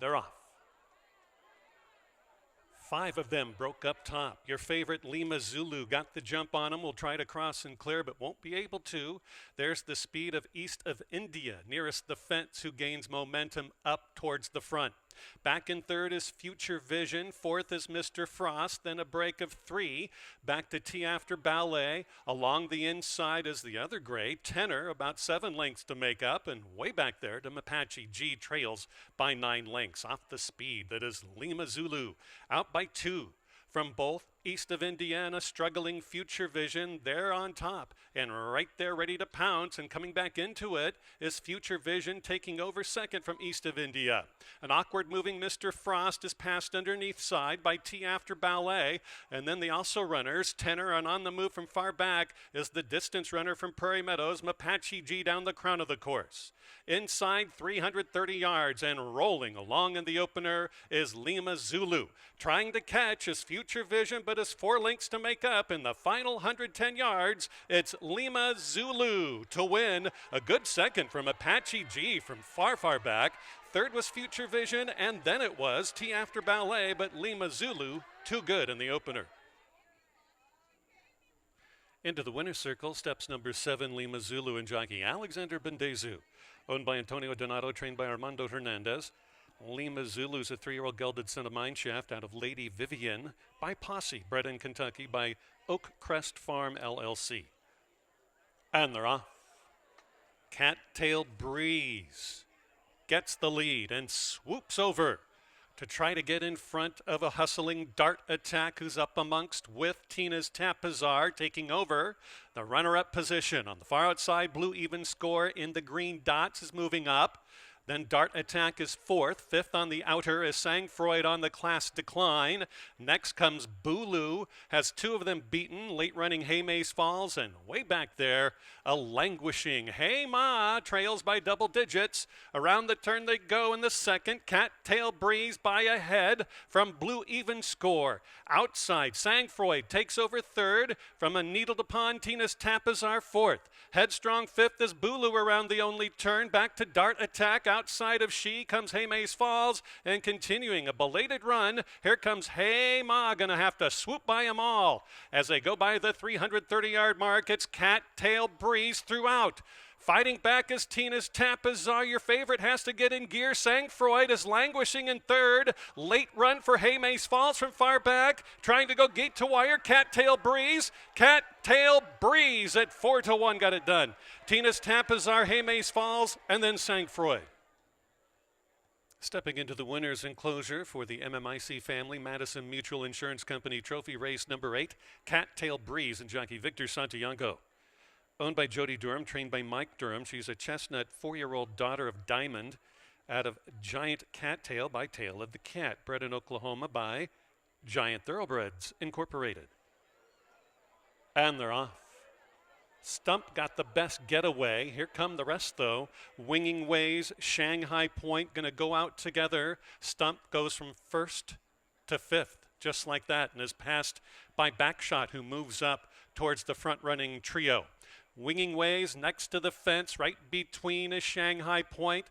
they're off. 5 of them broke up top. Your favorite Lima Zulu got the jump on him. Will try to cross and clear, but won't be able to. There's the speed of East of India, nearest the fence, who gains momentum up towards the front. Back in third is Future Vision. Fourth is Mr. Frost. Then a break of 3. Back to Tea After Ballet. Along the inside is the other gray, Tenor, about 7 lengths to make up. And way back there to Mapache G trails by 9 lengths. Off the speed that is Lima Zulu. Out by 2. From both, East of Indiana, struggling Future Vision, they're on top. And right there ready to pounce, and coming back into it is Future Vision taking over second from East of India. An awkward moving Mr. Frost is passed underneath side by Tea After Ballet. And then the also runners, Tenor, and on the move from far back is the distance runner from Prairie Meadows, Mapache G, down the crown of the course. Inside 330 yards and rolling along in the opener is Lima Zulu. Trying to catch is Future Vision, but is 4 lengths to make up. In the final 110 yards, it's Lima Zulu to win. A good second from Apache G from far, far back. Third was Future Vision, and then it was Tea After Ballet, but Lima Zulu too good in the opener. Into the winner's circle steps number 7, Lima Zulu, and jockey Alexander Bendezu. Owned by Antonio Donato, trained by Armando Hernandez. Lima Zulu's a 3-year-old gelded son of Mineshaft out of Lady Vivian by Posse, bred in Kentucky by Oak Crest Farm LLC. And they're off. Cattail Breeze gets the lead and swoops over to try to get in front of a hustling Dart Attack, who's up amongst with Tina's Tapazar taking over. The runner-up position on the far outside, Blue Even Score in the green dots is moving up. Then Dart Attack is 4th. 5th on the outer is Sangfroid on the class decline. Next comes Bulu, has 2 of them beaten. Late running Hey Mays Falls, and way back there, a languishing Hey Ma trails by double digits. Around the turn they go in the second. Cattail Breeze by a head from Blue Even Score. Outside, Sangfroid takes over 3rd. From a Needle to Pond, Tina's Tapazar 4th. Headstrong 5th is Bulu around the only turn. Back to Dart Attack. Outside of She comes Hey Mays Falls, and continuing a belated run, here comes Hey Ma, gonna have to swoop by them all. As they go by the 330-yard mark, it's Cattail Breeze throughout. Fighting back is Tina's Tapazar. Your favorite has to get in gear. Sangfroid is languishing in 3rd. Late run for Hey Mays Falls from far back. Trying to go gate to wire. Cattail Breeze. Cattail Breeze at 4-1 got it done. Tina's Tapazar, Hey Mays Falls, and then Sangfroid. Stepping into the winner's enclosure for the MMIC family, Madison Mutual Insurance Company Trophy Race number 8, Cattail Breeze, and jockey Victor Santiago. Owned by Jody Durham, trained by Mike Durham. She's a chestnut 4-year-old daughter of Diamond out of Giant Cattail by Tail of the Cat, bred in Oklahoma by Giant Thoroughbreds Incorporated. And they're off. Stump got the best getaway. Here come the rest, though. Winging Ways, Shanghai Point going to go out together. Stump goes from 1st to 5th, just like that, and is passed by Backshot, who moves up towards the front-running trio. Winging Ways next to the fence, right between is Shanghai Point,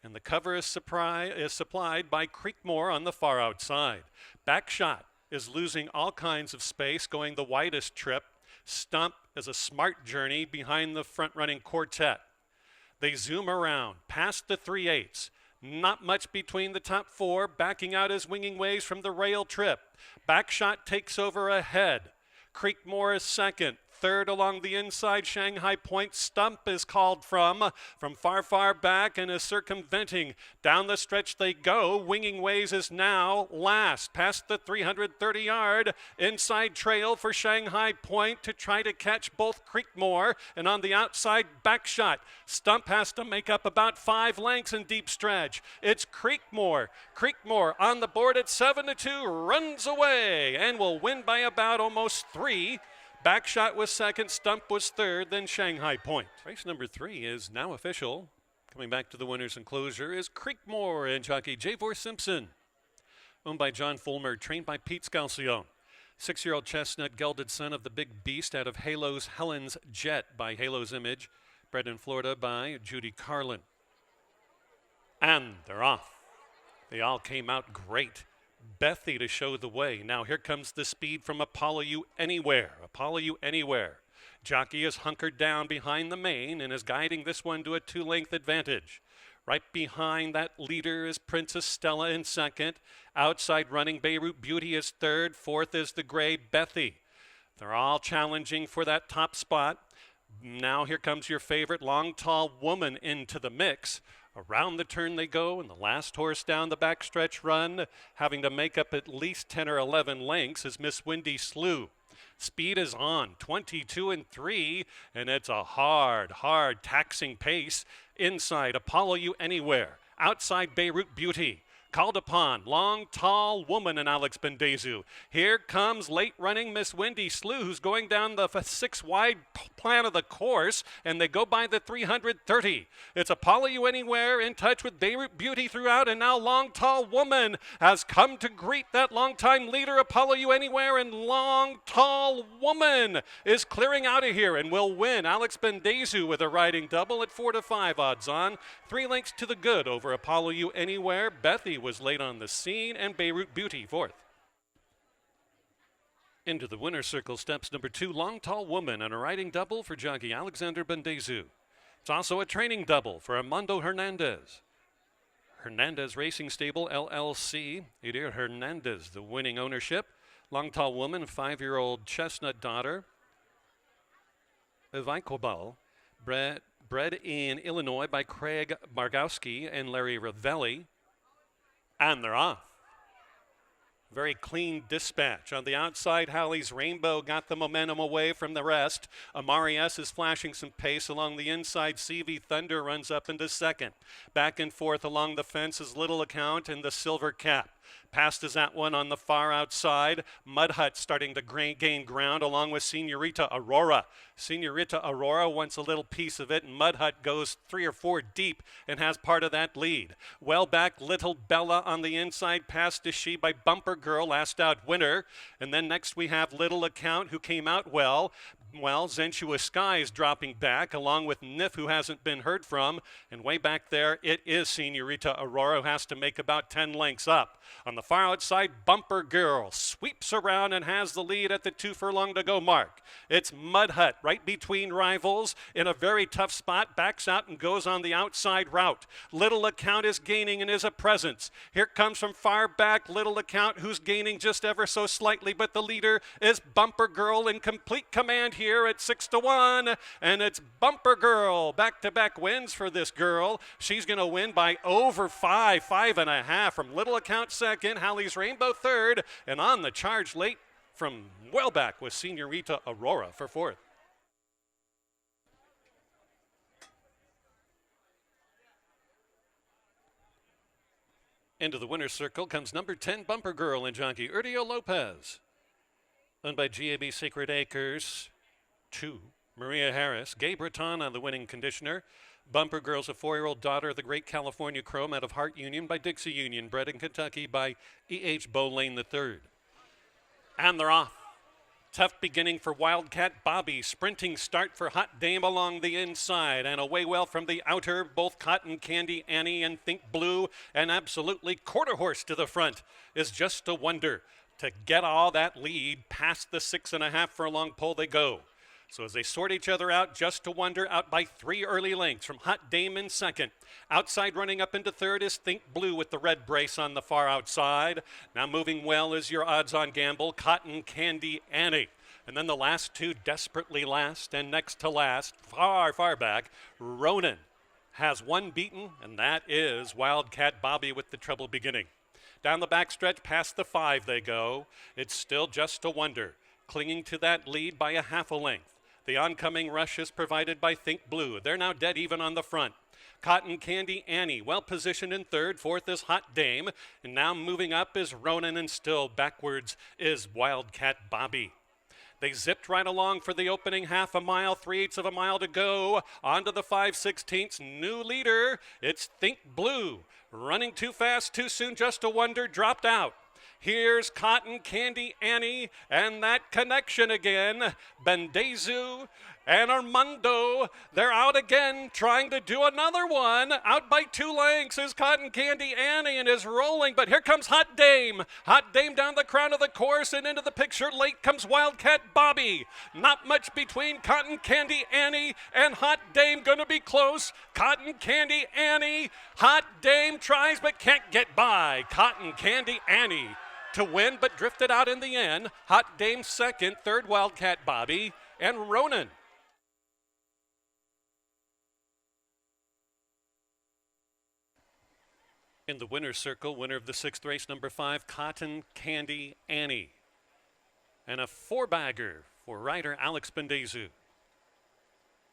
and the cover is supplied by Creekmore on the far outside. Backshot is losing all kinds of space, going the widest trip. Stump is a smart journey behind the front-running quartet. They zoom around, past the 3/8. Not much between the top 4. Backing out is Winging Ways from the rail trip. Backshot takes over ahead. Creekmore is 2nd. 3rd along the inside, Shanghai Point. Stump is called from far, far back and is circumventing. Down the stretch they go. Winging Ways is now last, past the 330-yard inside trail for Shanghai Point to try to catch both Creekmore, and on the outside, Backshot. Stump has to make up about 5 lengths in deep stretch. It's Creekmore. Creekmore on the board at 7-2, runs away and will win by about almost 3. Backshot was 2nd, Stump was 3rd, then Shanghai Point. Race number 3 is now official. Coming back to the winner's enclosure is Creekmore and jockey Javor Simpson. Owned by John Fulmer, trained by Pete Scalcione. 6-year-old chestnut gelded son of the big beast out of Halo's Helen's Jet by Halo's Image, bred in Florida by Judy Carlin. And they're off. They all came out great. Bethy to show the way. Now here comes the speed from Apollo You Anywhere. Apollo You Anywhere. Jockey is hunkered down behind the mane and is guiding this one to a 2-length advantage. Right behind that leader is Princess Stella in second. Outside running Beirut Beauty is third. Fourth is the gray Bethy. They're all challenging for that top spot. Now here comes your favorite Long Tall Woman into the mix. Around the turn they go, and the last horse down the backstretch run, having to make up at least 10 or 11 lengths, is Miss Windy Slew. Speed is on, 22 and 3, and it's a hard, taxing pace. Inside, Apollo You Anywhere. Outside, Beirut Beauty. Called upon, Long Tall Woman and Alex Bendezu. Here comes late running Miss Windy Slew, who's going down the 6-wide plan of the course, and they go by the 330. It's Apollo You Anywhere in touch with Beirut Beauty throughout, and now Long Tall Woman has come to greet that longtime leader, Apollo You Anywhere, and Long Tall Woman is clearing out of here and will win. Alex Bendezu with a riding double at 4-5 odds on. 3 lengths to the good over Apollo You Anywhere. Bethy was late on the scene, and Beirut Beauty fourth. Into the winner's circle steps number 2, Long Tall Woman, and a riding double for jockey Alexander Bendezu. It's also a training double for Armando Hernandez. Hernandez Racing Stable, LLC. Edir Hernandez, the winning ownership. Long Tall Woman, 5-year-old chestnut daughter of Icobal, bred in Illinois by Craig Margowski and Larry Ravelli. And they're off. Very clean dispatch. On the outside, Halley's Rainbow got the momentum away from the rest. Amari S is flashing some pace along the inside. CV Thunder runs up into second. Back and forth along the fence is Little Account and the Silver Cap. Past is that one on the far outside. Mud Hut starting to gain ground along with Senorita Aurora. Senorita Aurora wants a little piece of it, and Mud Hut goes 3 or 4 deep and has part of that lead. Well back, Little Bella on the inside. Passed is she by Bumper Girl, last out winner. And then next we have Little Account, who came out well. Well, Sensuous Sky is dropping back, along with Nif, who hasn't been heard from. And way back there, it is Senorita Aurora, who has to make about 10 lengths up. On the far outside, Bumper Girl sweeps around and has the lead at the 2 furlong to go mark. It's Mud Hut right between rivals in a very tough spot, backs out and goes on the outside route. Little Account is gaining and is a presence. Here comes from far back Little Account, who's gaining just ever so slightly, but the leader is Bumper Girl in complete command here at 6-1, and it's Bumper Girl. Back-to-back wins for this girl. She's going to win by over 5.5 from Little Account second, Halley's Rainbow third, and on the charge late from well back with Senorita Aurora for fourth. Into the winner's circle comes number 10, Bumper Girl, and jockey Urdio Lopez. Owned by GAB Sacred Acres, 2, Maria Harris. Gay Breton on the winning conditioner. Bumper Girl's a 4-year-old daughter of the great California Chrome out of Hart Union by Dixie Union, bred in Kentucky by E.H. Bolane III. And they're off. Tough beginning for Wildcat Bobby. Sprinting start for Hot Dame along the inside. And away well from the outer, both Cotton Candy Annie and Think Blue. And absolutely quarter horse to the front is Just a Wonder. To get all that lead past the 6.5 furlong pole they go. So as they sort each other out, Just a Wonder out by 3 early lengths from Hot Dame in second. Outside running up into third is Think Blue with the red brace on the far outside. Now moving well is your odds-on gamble, Cotton Candy Annie. And then the last 2 desperately last, and next to last, far back, Ronan has 1 beaten, and that is Wildcat Bobby with the trouble beginning. Down the backstretch, past the 5 they go. It's still Just a Wonder, clinging to that lead by a half a length. The oncoming rush is provided by Think Blue. They're now dead even on the front. Cotton Candy Annie, well positioned in third. Fourth is Hot Dame. And now moving up is Ronan, and still backwards is Wildcat Bobby. They zipped right along for the opening half a mile, 3/8 of a mile to go. Onto the 5/16. New leader, it's Think Blue. Running too fast, too soon, Just a Wonder dropped out. Here's Cotton Candy Annie and that connection again. Bendezu and Armando. They're out again, trying to do another one. Out by 2 lengths is Cotton Candy Annie and is rolling, but here comes Hot Dame. Hot Dame down the crown of the course and into the picture. Late comes Wildcat Bobby. Not much between Cotton Candy Annie and Hot Dame. Going to be close. Cotton Candy Annie. Hot Dame tries but can't get by. Cotton Candy Annie to win, but drifted out in the end. Hot Dame second, third Wildcat Bobby, and Ronan. In the winner's circle, winner of the 6th race, number 5, Cotton Candy Annie. And a 4-bagger for rider Alex Bendezu.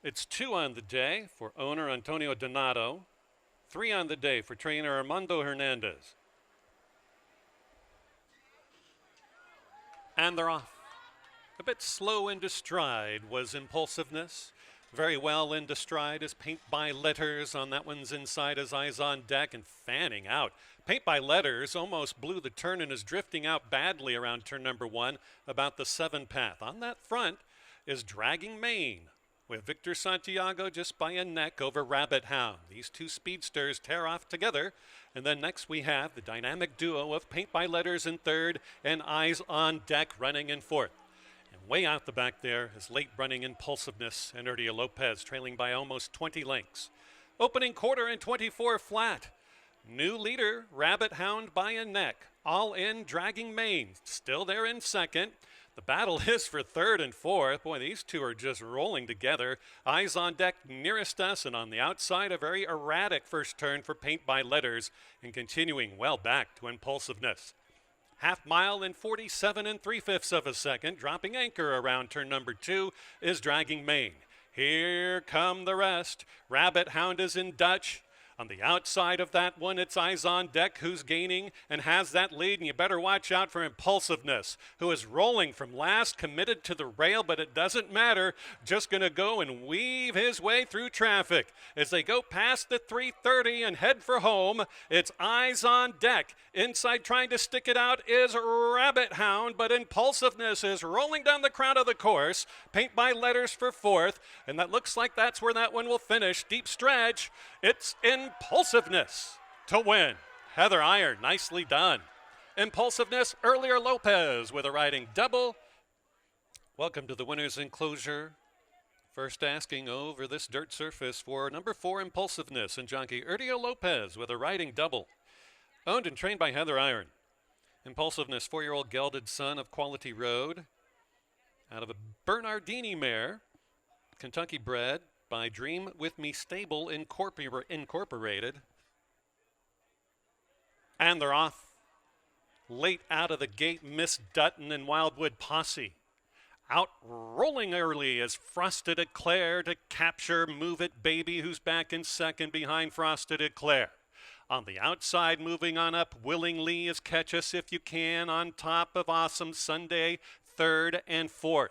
It's 2 on the day for owner Antonio Donato, 3 on the day for trainer Armando Hernandez. And they're off. A bit slow into stride was Impulsiveness. Very well into stride is Paint by Letters. On that one's inside as Eyes on Deck and fanning out. Paint by Letters almost blew the turn and is drifting out badly around turn number 1, about the 7 path. On that front is Dragging Mane, with Victor Santiago just by a neck over Rabbit Hound. These 2 speedsters tear off together. And then next we have the dynamic duo of Paint by Letters in 3rd and Eyes on Deck running in 4th. And way out the back there is late running Impulsiveness and Erdia Lopez trailing by almost 20 lengths. Opening quarter in 24 flat. New leader, Rabbit Hound by a neck. All in, Dragging Mane. Still there in 2nd. The battle is for 3rd and 4th. Boy, these 2 are just rolling together. Eyes on Deck nearest us, and on the outside, a very erratic first turn for Paint by Letters, and continuing well back to Impulsiveness. Half mile in 47 3/5 of a second. Dropping anchor around turn number 2 is Dragging Mane. Here come the rest. Rabbit Hound is in Dutch. On the outside of that one, it's Eyes on Deck who's gaining and has that lead, and you better watch out for Impulsiveness, who is rolling from last, committed to the rail, but it doesn't matter. Just going to go and weave his way through traffic. As they go past the 330 and head for home, it's Eyes on Deck. Inside trying to stick it out is Rabbit Hound, but Impulsiveness is rolling down the crown of the course. Paint by Letters for 4th, and that looks like that's where that one will finish. Deep stretch. It's Impulsiveness to win. Heather Iron, nicely done. Impulsiveness, earlier Lopez with a riding double. Welcome to the winner's enclosure. First asking over this dirt surface for number 4, Impulsiveness, and jockey Erdia Lopez with a riding double. Owned and trained by Heather Iron. Impulsiveness, 4-year-old gelded son of Quality Road, out of a Bernardini mare, Kentucky bred by Dream With Me Stable Incorporated. And they're off. Late out of the gate, Miss Dutton and Wildwood Posse. Out rolling early as Frosted Eclair to capture Move It Baby, who's back in 2nd behind Frosted Eclair. On the outside, moving on up willingly is Catch Us If You Can, on top of Awesome Sunday, 3rd and 4th.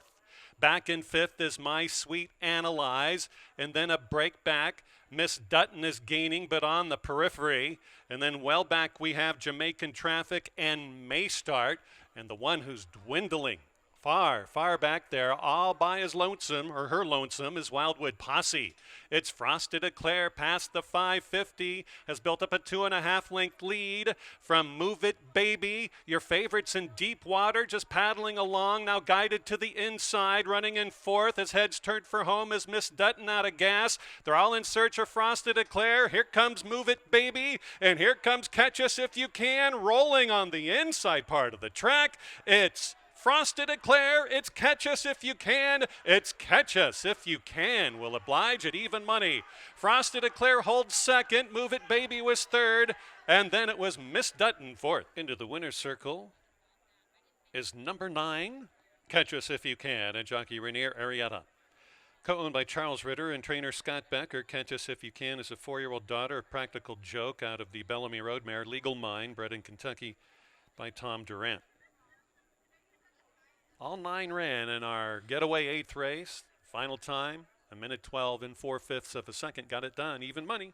Back in 5th is My Sweet Analyze, and then a break back. Miss Dutton is gaining, but on the periphery. And then well back we have Jamaican Traffic and May Start, and the one who's dwindling far, far back there, all by his lonesome, or her lonesome, is Wildwood Posse. It's Frosted Eclair past the 550, has built up a 2.5 length lead from Move It Baby. Your favorites in deep water, just paddling along, now guided to the inside, running in 4th as heads turned for home as Miss Dutton out of gas. They're all in search of Frosted Eclair. Here comes Move It Baby, and here comes Catch Us If You Can, rolling on the inside part of the track. It's Frosted Eclair, it's Catch Us If You Can. It's Catch Us If You Can will oblige at even money. Frosted Eclair holds 2nd. Move It Baby was 3rd. And then it was Miss Dutton 4th. Into the winner's circle is number 9, Catch Us If You Can, and jockey Rainier Arrieta. Co-owned by Charles Ritter and trainer Scott Becker, Catch Us If You Can is a 4-year-old daughter of Practical Joke out of the Bellamy Road mare Legal Mind, bred in Kentucky by Tom Durant. All 9 ran in our getaway 8th race. Final time, 1:12 4/5 of a second. Got it done. Even money.